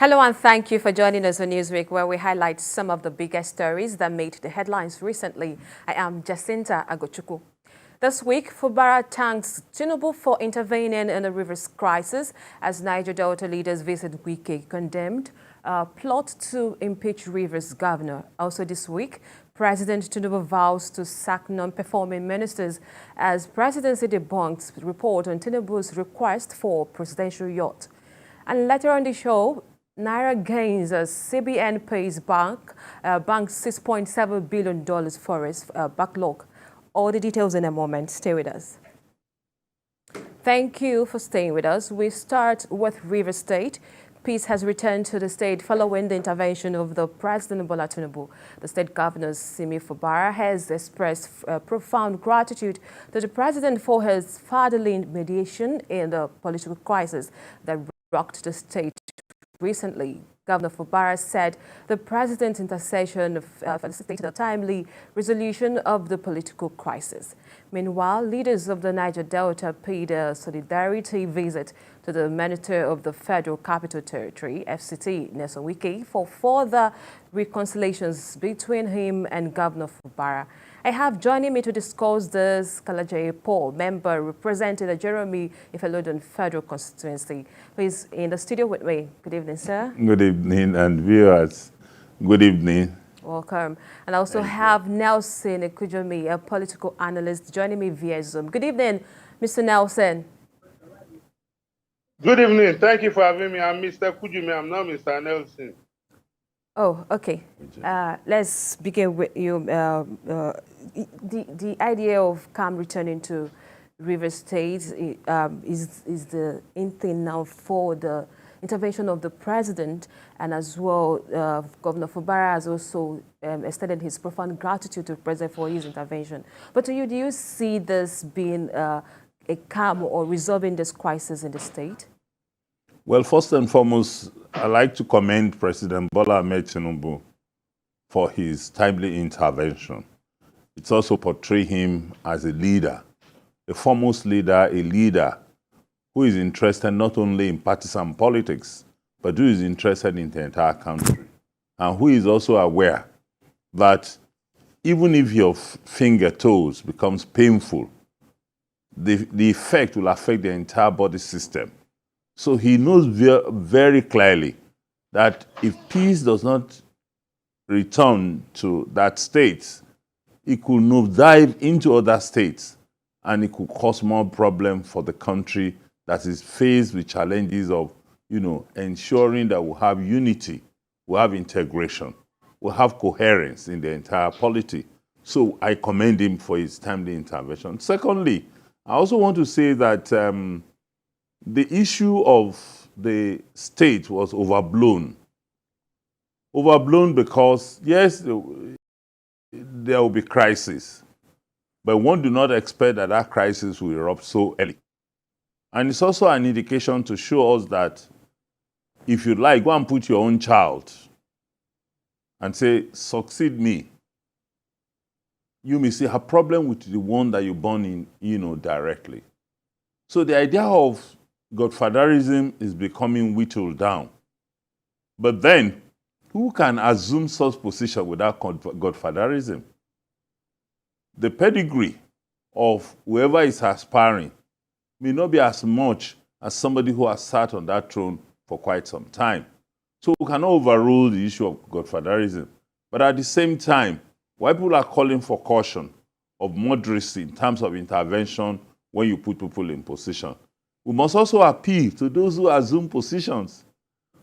Hello and thank you for joining us on Newsweek, where we highlight some of the biggest stories that made the headlines recently. I am Jacinta Agochukwu. This week, Fubara thanks Tinubu for intervening in the rivers crisis as Niger Delta leaders visit Wike condemned plot to impeach Rivers governor. Also this week, President Tinubu vows to sack non-performing ministers as presidency debunks report on Tinubu's request for presidential yacht. And later on the show, Naira gains as CBN pays bank $6.7 billion for its backlog. All the details in a moment. Stay with us. Thank you for staying with us. We start with Rivers State. Peace has returned to the state following the intervention of the President Bola Tinubu. The state governor, Simi Fubara, has expressed profound gratitude to the president for his fatherly mediation in the political crisis that rocked the state recently. Governor Fubara said the president's intercession facilitated a timely resolution of the political crisis. Meanwhile, leaders of the Niger Delta paid a solidarity visit to the Minister of the Federal Capital Territory, FCT, Nelson Wike, for further reconciliations between him and Governor Fubara. I have joining me to discuss this Kalajaye Paul, member representing the Jeremy Ifelodun Federal Constituency, who is in the studio with me. Good evening, sir. Good evening, and viewers, good evening. Welcome. And I also have Nelson Ekujomi, a political analyst, joining me via Zoom. Good evening, Mr. Nelson. Good evening. Thank you for having me. I'm Mr. Kujumi. I'm not Mr. Nelson. Oh, okay. Let's begin with you. The idea of CAM returning to Rivers State is the in thing now for the intervention of the president, and as well, Governor Fubara has also extended his profound gratitude to the president for his intervention. But to you, do you see this being a calm or resolving this crisis in the state? Well, first and foremost, I'd like to commend President Bola Ahmed Tinubu for his timely intervention. It's also portray him as a leader, a foremost leader, a leader who is interested not only in partisan politics, but who is interested in the entire country, and who is also aware that even if your finger toes becomes painful, the effect will affect the entire body system. So he knows very clearly that if peace does not return to that state, it could now dive into other states, and it could cause more problem for the country that is faced with challenges of, ensuring that we have unity, we have integration, we have coherence in the entire polity. So I commend him for his timely intervention. Secondly, I also want to say that the issue of the state was overblown. Overblown because, yes, there will be crisis, but one do not expect that that crisis will erupt so early. And it's also an indication to show us that if you like, go and put your own child and say, succeed me. You may see a problem with the one that you're born in, directly. So the idea of godfatherism is becoming whittled down. But then, who can assume such position without godfatherism? The pedigree of whoever is aspiring may not be as much as somebody who has sat on that throne for quite some time. So we cannot overrule the issue of godfatherism. But at the same time, while people are calling for caution, of moderacy in terms of intervention when you put people in position, we must also appeal to those who assume positions,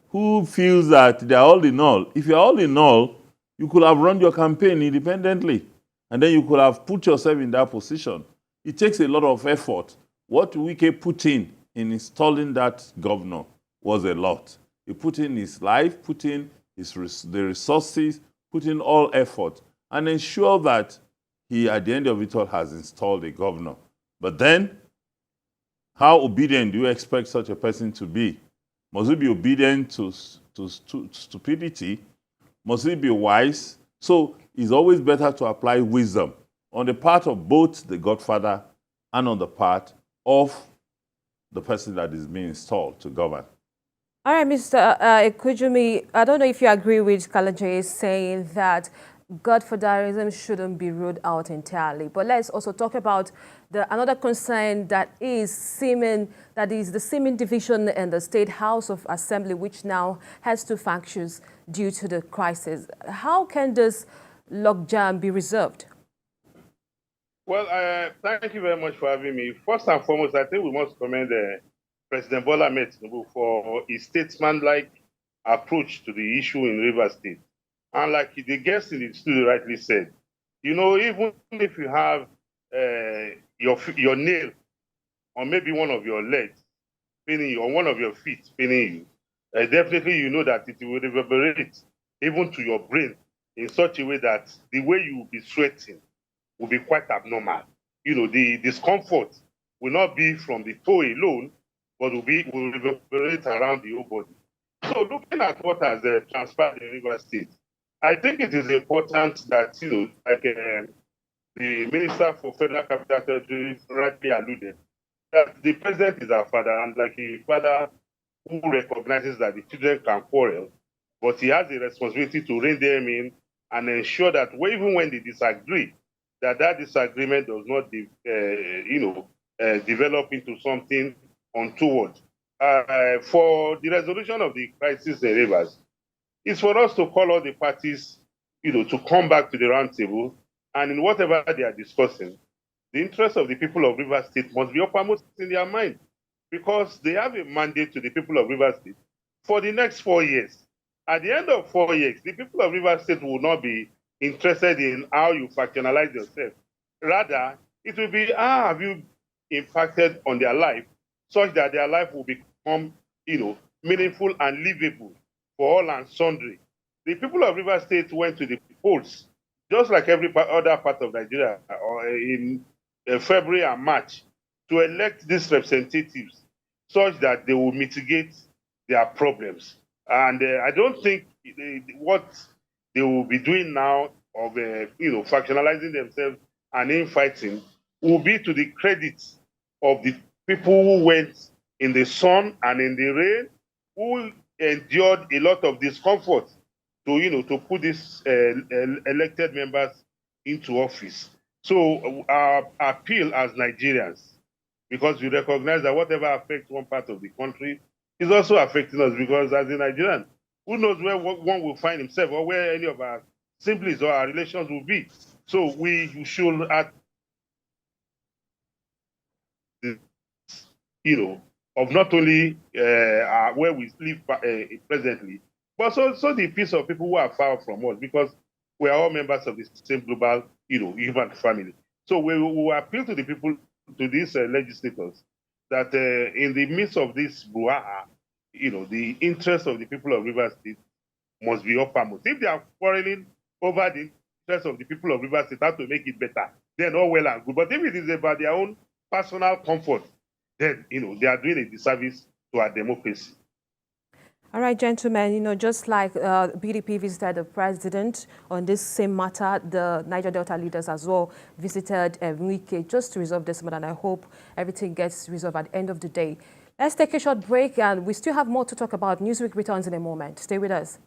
who feels that they are all in all. If you're all in all, you could have run your campaign independently, and then you could have put yourself in that position. It takes a lot of effort. What Wike put in installing that governor was a lot. He put in his life, put in the resources, put in all effort, and ensure that he, at the end of it all, has installed a governor. But then, how obedient do you expect such a person to be? Must he be obedient to stupidity? Must he be wise? So it's always better to apply wisdom on the part of both the godfather and on the part of the person that is being installed to govern. All right, Mr. Ekujumi, I don't know if you agree with Kalajay saying that godfatherism shouldn't be ruled out entirely. But let's also talk about another concern that is the seeming division in the State House of Assembly, which now has two factions due to the crisis. How can this logjam be resolved? Well, thank you very much for having me. First and foremost, I think we must commend President Bola Ahmed Tinubu for his statesman-like approach to the issue in Rivers State. And like the guest in the studio rightly said, you know, even if you have your nail or maybe one of your legs paining you or one of your feet paining you, definitely you know that it will reverberate even to your brain in such a way that the way you will be sweating will be quite abnormal. You know, the discomfort will not be from the toe alone, but will reverberate around the whole body. So looking at what has transpired in Rivers State, I think it is important that, you know, like the Minister for Federal Capital Territory rightly alluded, that the president is our father, and like a father who recognizes that the children can quarrel, but he has a responsibility to rein them in and ensure that even when they disagree, that disagreement does not, develop into something untoward. For the resolution of the crisis in Rivers, it's for us to call all the parties, you know, to come back to the round table, and in whatever they are discussing, the interests of the people of Rivers State must be uppermost in their mind, because they have a mandate to the people of Rivers State for the next 4 years. At the end of 4 years, the people of Rivers State will not be interested in how you factionalize yourself. Rather, it will be how have you impacted on their life such that their life will become, you know, meaningful and livable for all and sundry. The people of Rivers State went to the polls, just like every other part of Nigeria, in February and March, to elect these representatives such that they will mitigate their problems. And I don't think what they will be doing now of factionalizing themselves and infighting will be to the credit of the people who went in the sun and in the rain, who endured a lot of discomfort to put these elected members into office. So our appeal as Nigerians, because we recognize that whatever affects one part of the country is also affecting us, because as a Nigerian, who knows where one will find himself or where any of our siblings or our relations will be. So we should, of not only where we live presently, but also the piece of people who are far from us, because we are all members of the same global, human family. So we will appeal to the people, to these legislators, that in the midst of this brouhaha, the interests of the people of Rivers State must be uppermost. If they are quarreling over the interests of the people of Rivers State, how to make it better, then all well and good. But if it is about their own personal comfort, then they are doing a disservice to our democracy. All right, gentlemen, just like BDP visited the president on this same matter, the Niger Delta leaders as well visited Enrique just to resolve this matter, and I hope everything gets resolved at the end of the day. Let's take a short break, and we still have more to talk about. Newsweek returns in a moment. Stay with us.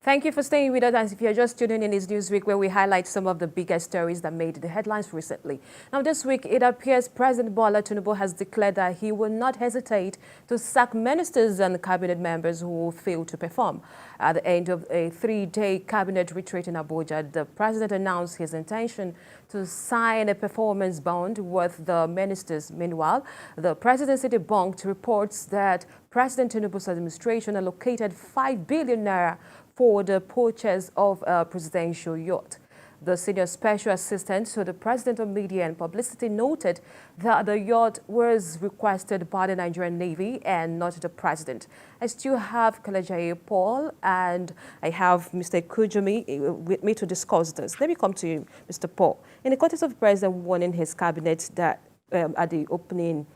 Thank you for staying with us. As if you're just tuning in, this Newsweek where we highlight some of the biggest stories that made the headlines recently. Now, this week, it appears President Bola Tinubu has declared that he will not hesitate to sack ministers and cabinet members who fail to perform. At the end of a 3-day cabinet retreat in Abuja, the president announced his intention to sign a performance bond with the ministers. Meanwhile, the presidency debunked reports that President Tinubu's administration allocated 5 billion naira for the purchase of a presidential yacht. The senior special assistant to the president of media and publicity noted that the yacht was requested by the Nigerian Navy and not the president. I still have Kalajaye Paul and I have Mr. Kujumi with me to discuss this. Let me come to you, Mr. Paul. In the context of the president warning his cabinet that at the opening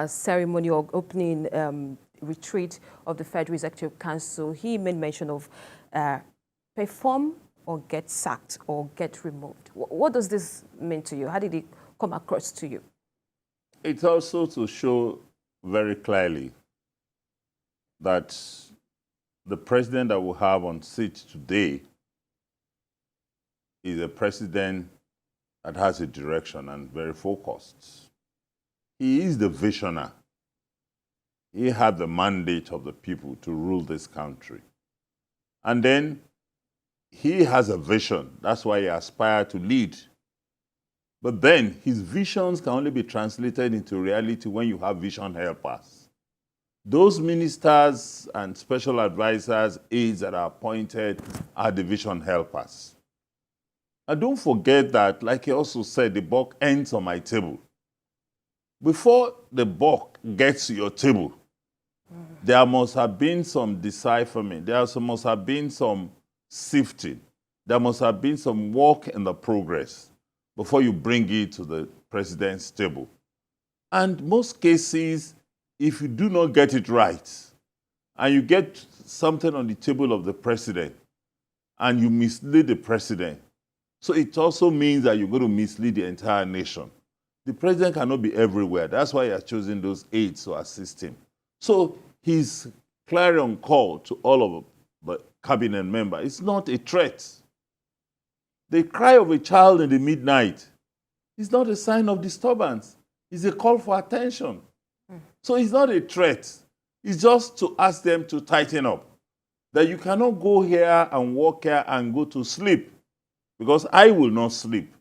ceremony or opening retreat of the Federal Executive Council, he made mention of perform or get sacked or get removed. What does this mean to you? How did it come across to you? It's also to show very clearly that the president that we have on seat today is a president that has a direction and very focused. He is the visionary. He had the mandate of the people to rule this country. And then he has a vision. That's why he aspires to lead. But then his visions can only be translated into reality when you have vision helpers. Those ministers and special advisors, aides that are appointed are the vision helpers. And don't forget that, like he also said, the buck ends on my table. Before the buck gets to your table, there must have been some decipherment. There must have been some sifting. There must have been some work in the progress before you bring it to the president's table. And most cases, if you do not get it right, and you get something on the table of the president, and you mislead the president, so it also means that you're going to mislead the entire nation. The president cannot be everywhere. That's why he has chosen those aides to assist him. So his clarion call to all of the cabinet members is not a threat. The cry of a child in the midnight is not a sign of disturbance. It's a call for attention. So it's not a threat. It's just to ask them to tighten up. That you cannot go here and walk here and go to sleep, because I will not sleep.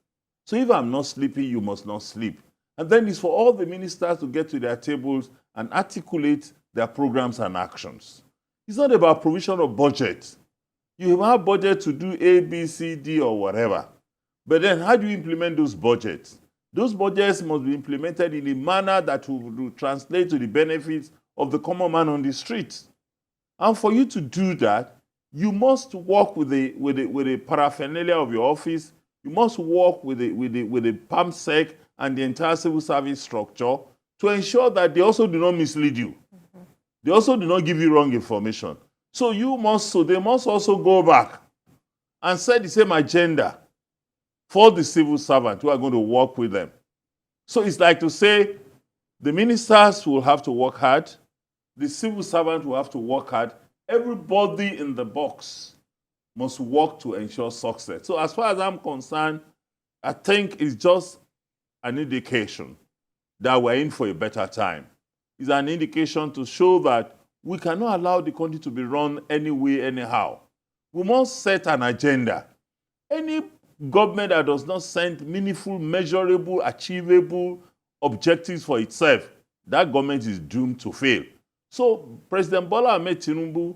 So if I'm not sleeping, you must not sleep. And then it's for all the ministers to get to their tables and articulate their programs and actions. It's not about provision of budget. You have budget to do A, B, C, D, or whatever. But then how do you implement those budgets? Those budgets must be implemented in a manner that will translate to the benefits of the common man on the street. And for you to do that, you must work with the paraphernalia of your office. You must work with the PAMSEC and the entire civil service structure to ensure that they also do not mislead you. They also do not give you wrong information. So they must also go back and set the same agenda for the civil servant who are going to work with them. So it's like to say the ministers will have to work hard, the civil servant will have to work hard, everybody in the box must work to ensure success. So as far as I'm concerned, I think it's just an indication that we're in for a better time. It's an indication to show that we cannot allow the country to be run any way, anyhow. We must set an agenda. Any government that does not set meaningful, measurable, achievable objectives for itself, that government is doomed to fail. So President Bola Ahmed Tinubu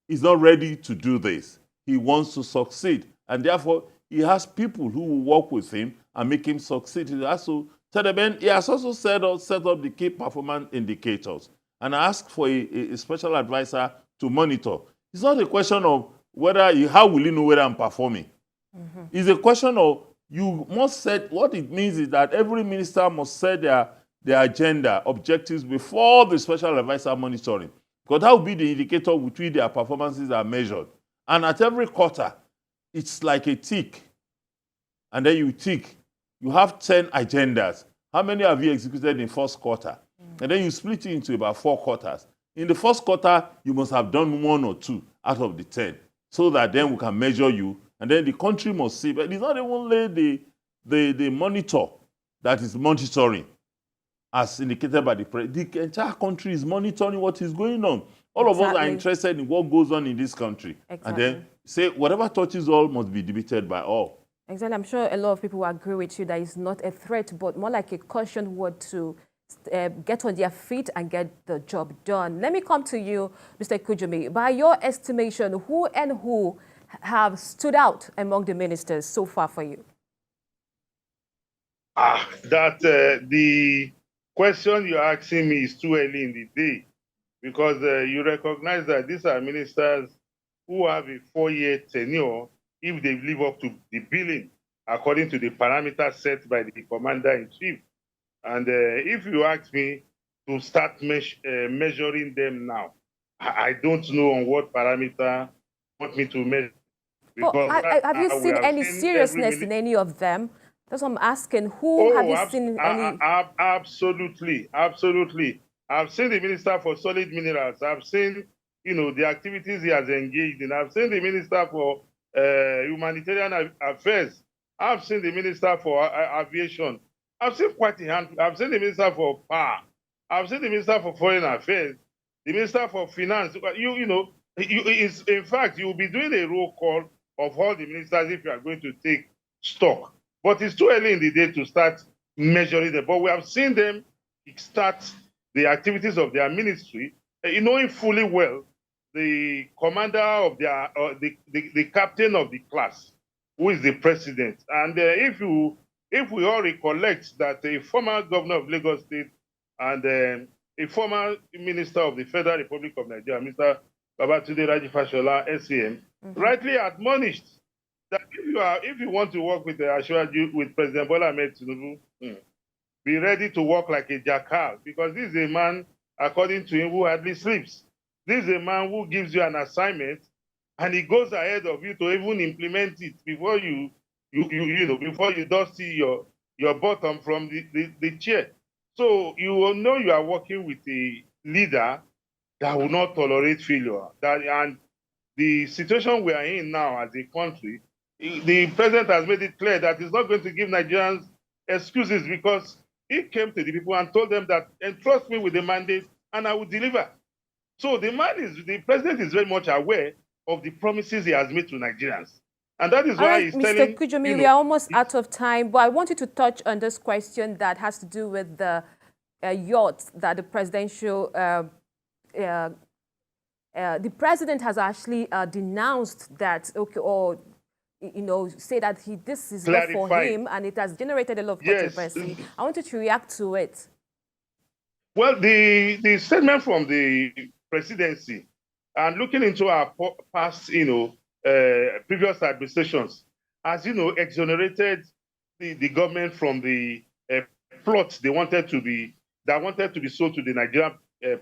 is not ready to do this. He wants to succeed. And therefore, he has people who will work with him and make him succeed. He has also set up the key performance indicators and asked for a special advisor to monitor. It's not a question of how will you know whether I'm performing. It's a question of you must set, what it means is that every minister must set their agenda, objectives before the special advisor monitoring. Because that will be the indicator with which their performances are measured. And at every quarter, it's like a tick. And then you tick. You have 10 agendas. How many have you executed in first quarter? And then you split it into about 4 quarters. In the first quarter, you must have done 1 or 2 out of the 10, so that then we can measure you. And then the country must see. But it's not only the monitor that is monitoring, as indicated by the president. The entire country is monitoring what is going on. All of us are interested in what goes on in this country. Exactly. And then say whatever touches all must be debated by all. Exactly. I'm sure a lot of people will agree with you that it's not a threat, but more like a caution word to get on their feet and get the job done. Let me come to you, Mr. Kujumi. By your estimation, who have stood out among the ministers so far for you? The question you're asking me is too early in the day, because you recognize that these are ministers who have a 4-year tenure if they live up to the billing according to the parameters set by the commander-in-chief. And if you ask me to start measuring them now, I don't know on what parameter you want me to measure. Because have you seen any seriousness in any of them? That's what I'm asking. Have you seen any? Absolutely, absolutely. I've seen the Minister for Solid Minerals. I've seen, the activities he has engaged in. I've seen the Minister for Humanitarian Affairs. I've seen the Minister for Aviation. I've seen quite a handful. I've seen the Minister for Power. I've seen the Minister for Foreign Affairs, the Minister for Finance. In fact, you'll be doing a roll call of all the ministers if you are going to take stock. But it's too early in the day to start measuring them. But we have seen them start the activities of their ministry, knowing fully well the commander of their, the captain of the class, who is the president. And if we all recollect that a former governor of Lagos State and a former minister of the Federal Republic of Nigeria, Mr. Babatunde Raji Fashola, SAM, rightly admonished that if you want to work with with President Bola Ahmed Tinubu, be ready to work like a jackal, because this is a man, according to him, who hardly sleeps. This is a man who gives you an assignment, and he goes ahead of you to even implement it before before you dust your bottom from the chair. So you will know you are working with a leader that will not tolerate failure. And the situation we are in now as a country, the president has made it clear that he's not going to give Nigerians excuses, because he came to the people and told them that, entrust me with the mandate and I will deliver. So the president is very much aware of the promises he has made to Nigerians. And that is why he's telling... Mr. Kujumi, we are almost out of time, but I want you to touch on this question that has to do with the yacht that the presidential... the president has actually denounced that, say that this is not for him, and it has generated a lot of controversy. I wanted to react to it. Well, the statement from the presidency, and looking into our past, previous administrations, has, exonerated the government from the plot that wanted to be sold to the Nigerian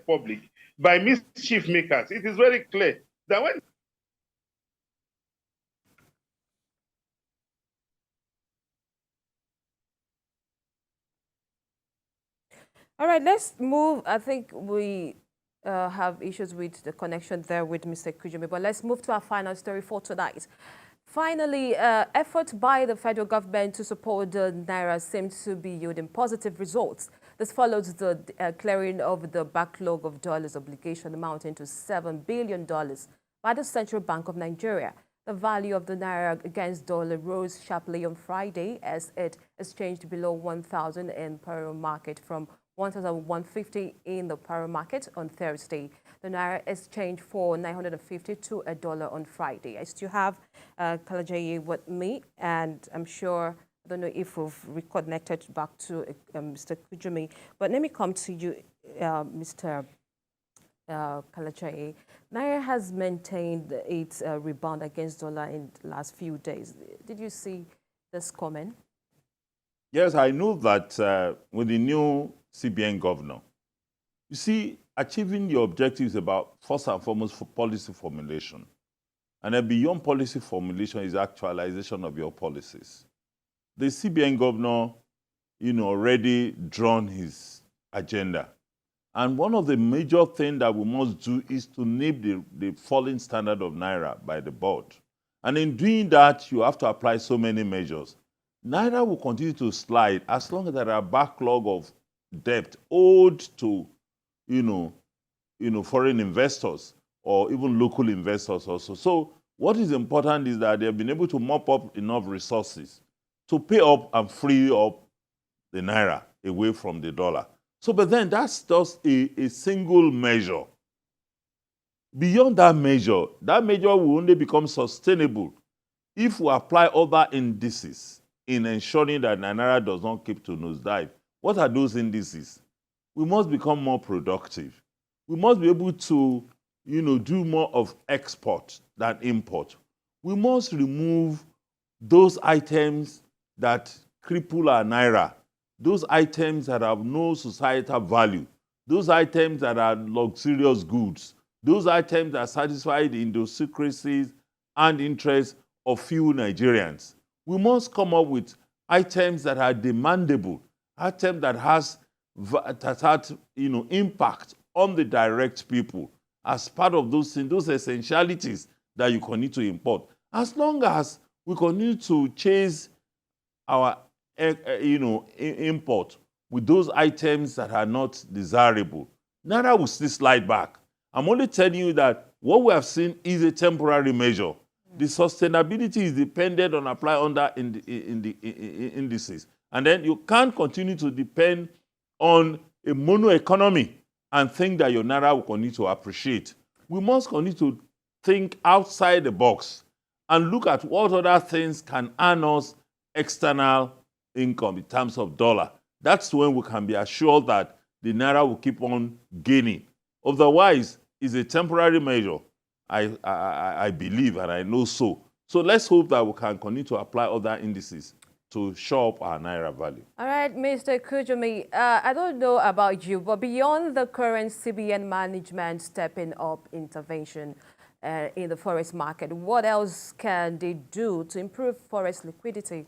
public by mischief makers. It is very clear that when... All right, let's move. I think we have issues with the connection there with Mr. Kujumi, but let's move to our final story for tonight. Finally, efforts by the federal government to support the Naira seem to be yielding positive results. This follows the clearing of the backlog of dollars obligation amounting to $7 billion by the Central Bank of Nigeria. The value of the Naira against dollar rose sharply on Friday as it exchanged below 1,000 in parallel market from 1,150 in the parallel market on Thursday. The Naira exchanged for 950 to $1 on Friday. I still have Kalajaye with me, and I'm sure, I don't know if we've reconnected back to Mr. Kujumi, but let me come to you, Mr. Kalajaye. Naira has maintained its rebound against dollar in the last few days. Did you see this comment? Yes, I know that with the new CBN governor, you see, achieving your objectives about, first and foremost, for policy formulation. And then beyond policy formulation is actualization of your policies. The CBN governor, already drawn his agenda. And one of the major things that we must do is to nip the falling standard of Naira by the board. And in doing that, you have to apply so many measures. Naira will continue to slide as long as there are a backlog of debt owed to, foreign investors or even local investors also. So what is important is that they have been able to mop up enough resources to pay up and free up the Naira away from the dollar. So, but then that's just a single measure. Beyond that measure will only become sustainable if we apply other indices in ensuring that Naira does not keep to nosedive. What are those indices? We must become more productive. We must be able to, do more of export than import. We must remove those items that cripple our Naira, those items that have no societal value, those items that are luxurious goods, those items that satisfy the idiosyncrasies and interests of few Nigerians. We must come up with items that are demandable, items that has that had, impact on the direct people as part of those things, those essentialities that you continue to import. As long as we continue to chase our, import with those items that are not desirable, Naira will still slide back. I'm only telling you that what we have seen is a temporary measure. The sustainability is dependent on apply under in the indices. And then you can't continue to depend on a mono economy and think that your Naira will continue to appreciate. We must continue to think outside the box and look at what other things can earn us external income in terms of dollar. That's when we can be assured that the Naira will keep on gaining. Otherwise, it's a temporary measure, I believe, and I know so. So let's hope that we can continue to apply other indices to show up our Naira value. All right, Mr. Kujumi, I don't know about you, but beyond the current CBN management stepping up intervention in the forest market, what else can they do to improve forest liquidity?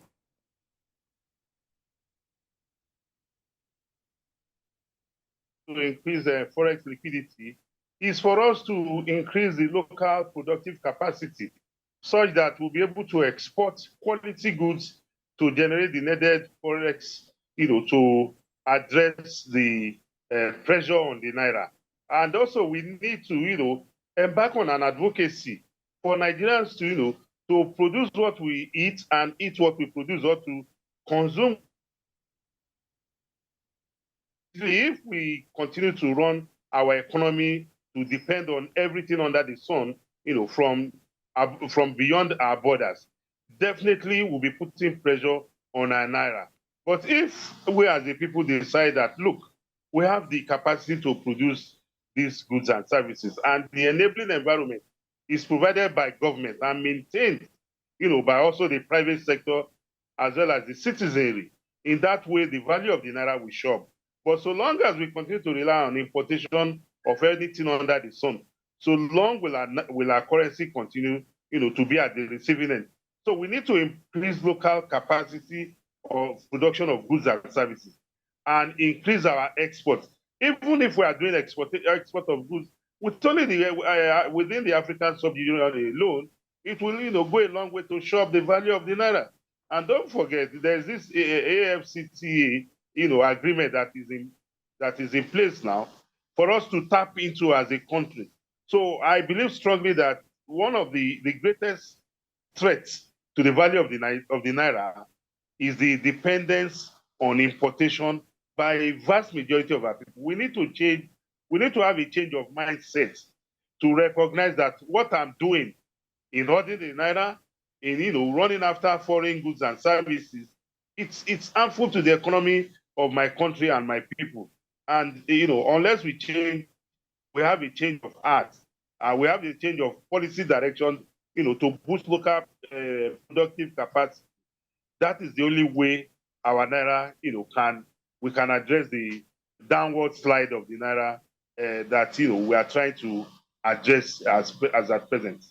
To increase forex liquidity is for us to increase the local productive capacity such that we'll be able to export quality goods to generate the needed forex, to address the pressure on the Naira. And also we need to, embark on an advocacy for Nigerians to, to produce what we eat and eat what we produce, or to consume. If we continue to run our economy to depend on everything under the sun, from beyond our borders, definitely we'll be putting pressure on our Naira. But if we as the people decide that, look, we have the capacity to produce these goods and services, and the enabling environment is provided by government and maintained, by also the private sector as well as the citizenry, in that way, the value of the Naira will show up. But so long as we continue to rely on importation of anything under the sun, so long will our currency continue, to be at the receiving end. So we need to increase local capacity of production of goods and services and increase our exports. Even if we are doing export of goods, with only within the African sub-region alone, it will, go a long way to show up the value of the Naira. And don't forget, there's this AFCTA, agreement that is in place now for us to tap into as a country. So I believe strongly that one of the greatest threats to the value of the Naira is the dependence on importation by a vast majority of our people. We need to change. We need to have a change of mindset to recognize that what I'm doing in holding the Naira, in running after foreign goods and services, it's harmful to the economy of my country and my people. And unless we change, we have a change of heart, we have a change of policy direction, to boost local productive capacity. That is the only way our Naira, we can address the downward slide of the Naira that we are trying to address as at present.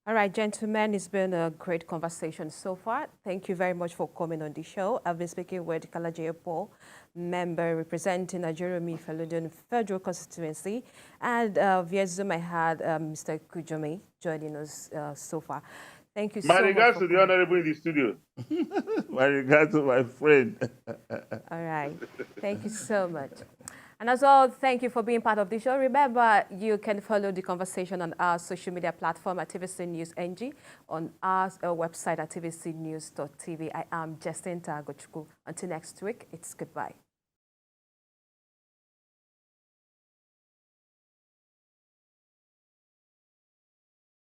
All right, gentlemen, it's been a great conversation so far. Thank you very much for coming on the show. I've been speaking with Kalaje Paul, member representing Nigeria Felonian Federal Constituency. And via Zoom, I had Mr. Kujumi joining us so far. Thank you so much. My regards to the Honorable in the studio. My regards to my friend. All right. Thank you so much. And as well, thank you for being part of the show. Remember, you can follow the conversation on our social media platform at TVC News NG, on our website at tvcnews.tv. I am Justin Tagochukwu. Until next week, it's goodbye.